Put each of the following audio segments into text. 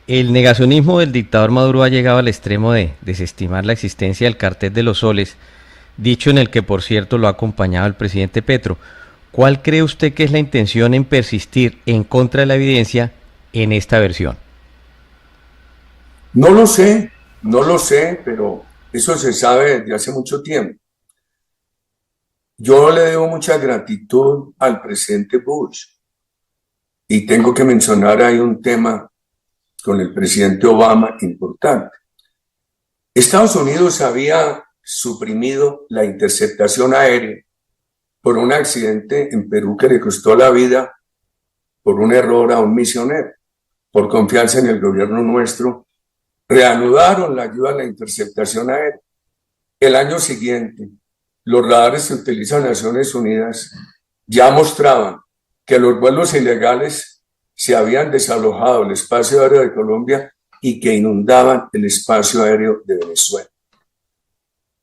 El negacionismo del dictador Maduro ha llegado al extremo de desestimar la existencia del cartel de los soles, dicho en el que por cierto lo ha acompañado el presidente Petro. ¿Cuál cree usted que es la intención en persistir en contra de la evidencia en esta versión? No lo sé, pero eso se sabe desde hace mucho tiempo. Yo le debo mucha gratitud al presidente Bush y tengo que mencionar ahí un tema con el presidente Obama importante. Estados Unidos había suprimido la interceptación aérea por un accidente en Perú que le costó la vida por un error a un misionero. Por confianza en el gobierno nuestro, reanudaron la ayuda a la interceptación aérea. El año siguiente, los radares que utilizan Naciones Unidas ya mostraban que los vuelos ilegales se habían desalojado el espacio aéreo de Colombia y que inundaban el espacio aéreo de Venezuela.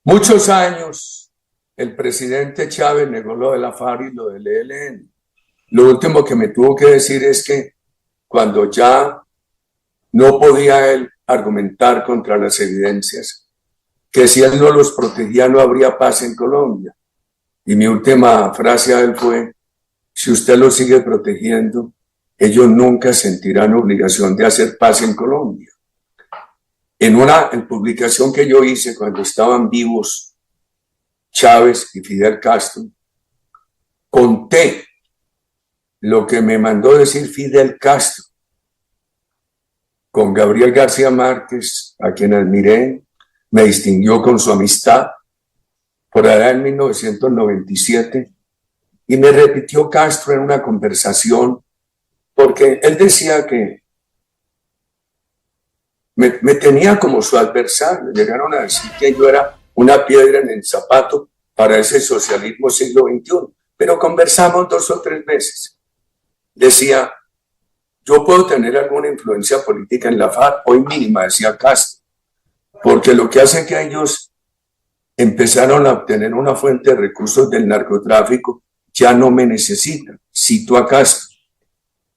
Muchos años el presidente Chávez negó lo de la FARC y lo del ELN. Lo último que me tuvo que decir es que cuando ya no podía él argumentar contra las evidencias, que si él no los protegía no habría paz en Colombia. Y mi última frase a él fue: si usted los sigue protegiendo, ellos nunca sentirán obligación de hacer paz en Colombia. En una publicación que yo hice cuando estaban vivos Chávez y Fidel Castro, conté lo que me mandó decir Fidel Castro con Gabriel García Márquez, a quien admiré, me distinguió con su amistad por allá en 1997, y me repitió Castro en una conversación, porque él decía que me tenía como su adversario. Llegaron a decir que yo era una piedra en el zapato para ese socialismo siglo XXI, pero conversamos 2 o 3 veces. Decía: yo puedo tener alguna influencia política en la FARC, hoy mínima, decía Castro, porque lo que hace que ellos empezaron a obtener una fuente de recursos del narcotráfico, ya no me necesitan, cito a Castro.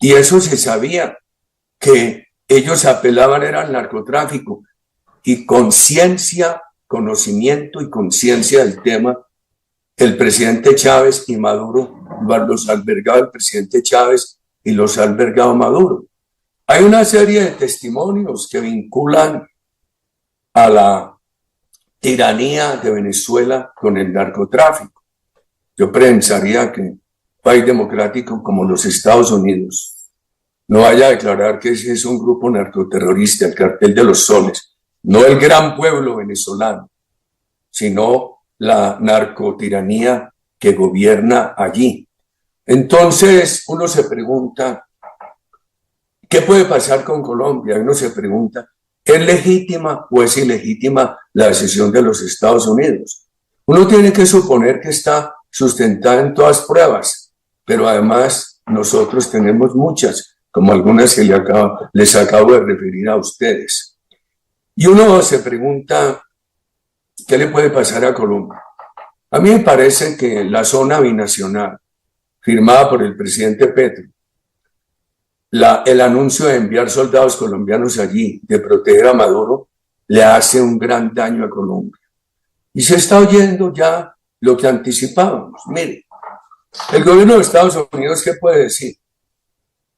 Y eso se sabía, que ellos apelaban era al narcotráfico, y conciencia, conocimiento y conciencia del tema, el presidente Chávez y Maduro los albergaba el presidente Chávez y los ha albergado Maduro. Hay una serie de testimonios que vinculan a la tiranía de Venezuela con el narcotráfico. Yo pensaría que un país democrático como los Estados Unidos no vaya a declarar que ese es un grupo narcoterrorista, el Cartel de los Soles, no el gran pueblo venezolano, sino la narcotiranía que gobierna allí. Entonces uno se pregunta, ¿qué puede pasar con Colombia? Uno se pregunta, ¿es legítima o es ilegítima la decisión de los Estados Unidos? Uno tiene que suponer que está sustentada en todas pruebas, pero además nosotros tenemos muchas, como algunas que les acabo de referir a ustedes. Y uno se pregunta, ¿qué le puede pasar a Colombia? A mí me parece que la zona binacional, firmada por el presidente Petro, el anuncio de enviar soldados colombianos allí, de proteger a Maduro, le hace un gran daño a Colombia. Y se está oyendo ya lo que anticipábamos. Mire, el gobierno de Estados Unidos, ¿qué puede decir?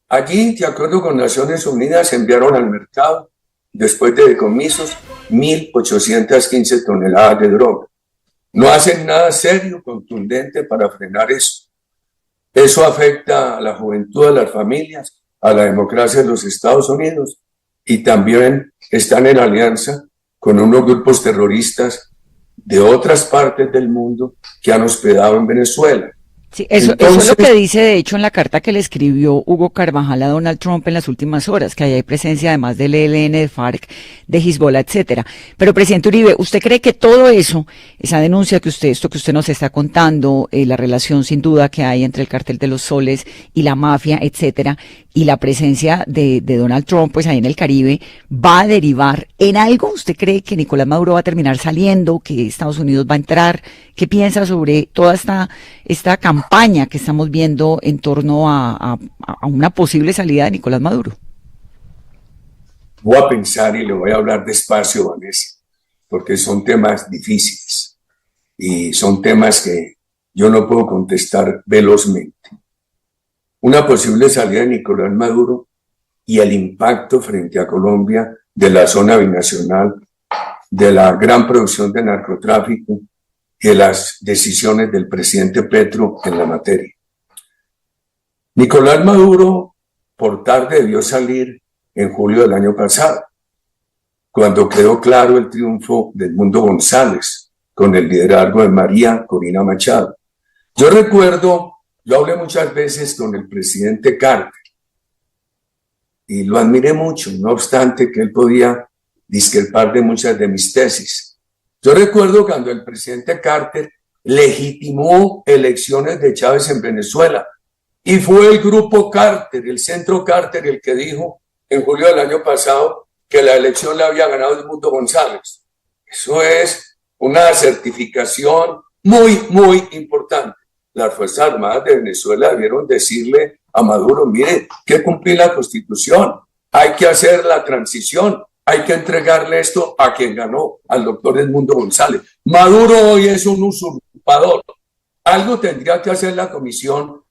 Allí, de acuerdo con Naciones Unidas, enviaron al mercado, después de decomisos, 1.815 toneladas de droga. No hacen nada serio, contundente para frenar eso. Eso afecta a la juventud, a las familias, a la democracia de los Estados Unidos, y también están en alianza con unos grupos terroristas de otras partes del mundo que han hospedado en Venezuela. Sí, eso es lo que dice, de hecho, en la carta que le escribió Hugo Carvajal a Donald Trump en las últimas horas, que ahí hay presencia además del ELN, de FARC, de Hezbollah, etcétera. Pero, presidente Uribe, ¿usted cree que todo eso, esa denuncia que esto que usted nos está contando, la relación sin duda que hay entre el Cartel de los Soles y la mafia, etcétera, y la presencia de Donald Trump, pues ahí en el Caribe, va a derivar en algo? ¿Usted cree que Nicolás Maduro va a terminar saliendo, que Estados Unidos va a entrar? ¿Qué piensa sobre toda esta campaña que estamos viendo en torno a una posible salida de Nicolás Maduro? voy a pensar y le voy a hablar despacio, Vanessa, porque son temas difíciles y son temas que yo no puedo contestar velozmente. Una posible salida de Nicolás Maduro y el impacto frente a Colombia de la zona binacional, de la gran producción de narcotráfico y de las decisiones del presidente Petro en la materia. Nicolás Maduro por tarde debió salir en julio del año pasado, cuando quedó claro el triunfo de Edmundo González con el liderazgo de María Corina Machado. Yo recuerdo, yo hablé muchas veces con el presidente Carter y lo admiré mucho, no obstante que él podía discrepar de muchas de mis tesis. Yo recuerdo cuando el presidente Carter legitimó elecciones de Chávez en Venezuela y fue el grupo Carter, el centro Carter, el que dijo en julio del año pasado que la elección la había ganado Edmundo González. Eso es una certificación muy importante. Las Fuerzas Armadas de Venezuela debieron decirle a Maduro, mire, que cumplir la Constitución, hay que hacer la transición, hay que entregarle esto a quien ganó, al doctor Edmundo González. Maduro hoy es un usurpador. Algo tendría que hacer la Comisión,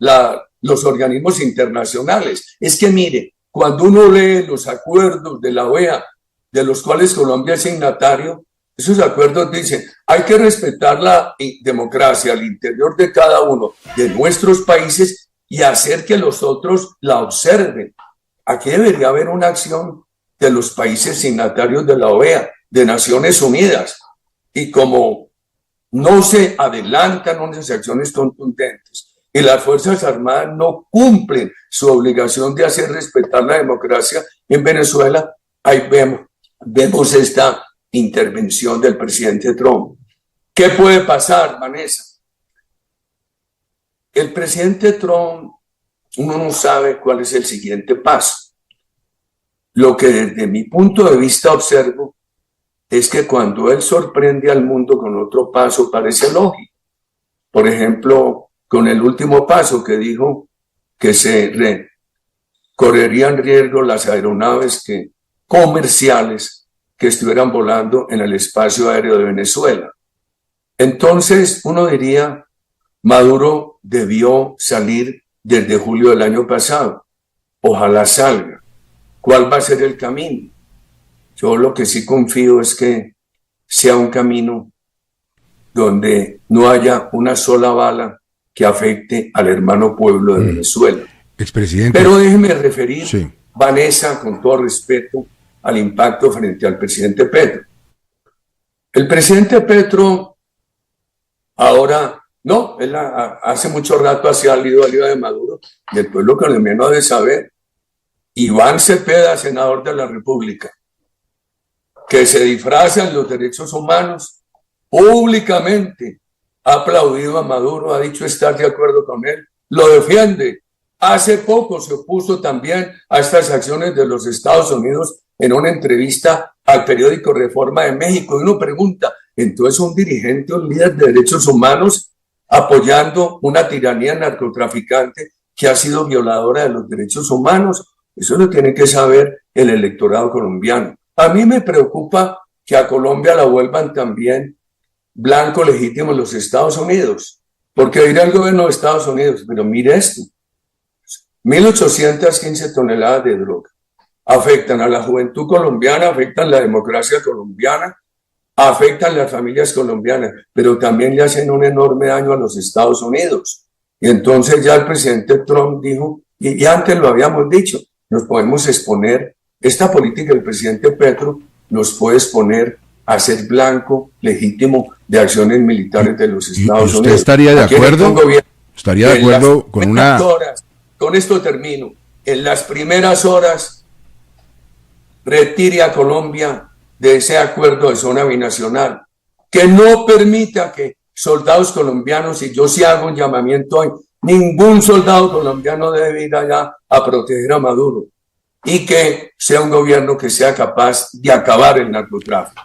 los organismos internacionales. Es que mire, cuando uno lee los acuerdos de la OEA, de los cuales Colombia es signatario, esos acuerdos dicen, hay que respetar la democracia al interior de cada uno de nuestros países y hacer que los otros la observen. Aquí debería haber una acción de los países signatarios de la OEA, de Naciones Unidas, y como no se adelantan unas acciones contundentes y las Fuerzas Armadas no cumplen su obligación de hacer respetar la democracia en Venezuela, ahí vemos esta intervención del presidente Trump. ¿Qué puede pasar, Vanessa? El presidente Trump, uno no sabe cuál es el siguiente paso. Lo que desde mi punto de vista observo es que cuando él sorprende al mundo con otro paso parece lógico. Por ejemplo, con el último paso que dijo que se correrían riesgo las aeronaves comerciales que estuvieran volando en el espacio aéreo de Venezuela. Entonces, uno diría, Maduro debió salir desde julio del año pasado. Ojalá salga. ¿Cuál va a ser el camino? Yo lo que sí confío es que sea un camino donde no haya una sola bala que afecte al hermano pueblo de Venezuela. Expresidente. Pero déjeme referir, sí, Vanessa, con todo respeto, al impacto frente al presidente Petro. El presidente Petro ahora, no, él hace mucho rato ha salido de Maduro y el pueblo colombiano debe saber. Iván Cepeda, senador de la República, que se disfraza en los derechos humanos, públicamente ha aplaudido a Maduro, ha dicho estar de acuerdo con él, lo defiende. Hace poco se opuso también a estas acciones de los Estados Unidos en una entrevista al periódico Reforma de México. Y uno pregunta, entonces un dirigente, un líder de derechos humanos apoyando una tiranía narcotraficante que ha sido violadora de los derechos humanos. Eso lo tiene que saber el electorado colombiano. A mí me preocupa que a Colombia la vuelvan también blanco legítimo en los Estados Unidos, porque dirá el gobierno de Estados Unidos, pero mire esto, 1.815 toneladas de droga afectan a la juventud colombiana, afectan la democracia colombiana, afectan las familias colombianas, pero también le hacen un enorme daño a los Estados Unidos. Y entonces ya el presidente Trump dijo, y antes lo habíamos dicho, nos podemos exponer, esta política del presidente Petro nos puede exponer a ser blanco legítimo de acciones militares de los Estados Unidos. ¿Usted estaría de acuerdo? ¿Estaría de acuerdo con una...? Con esto termino. En las primeras horas retire a Colombia de ese acuerdo de zona binacional, que no permita que soldados colombianos, y yo sí hago un llamamiento hoy, ningún soldado colombiano debe ir allá a proteger a Maduro, y que sea un gobierno que sea capaz de acabar el narcotráfico.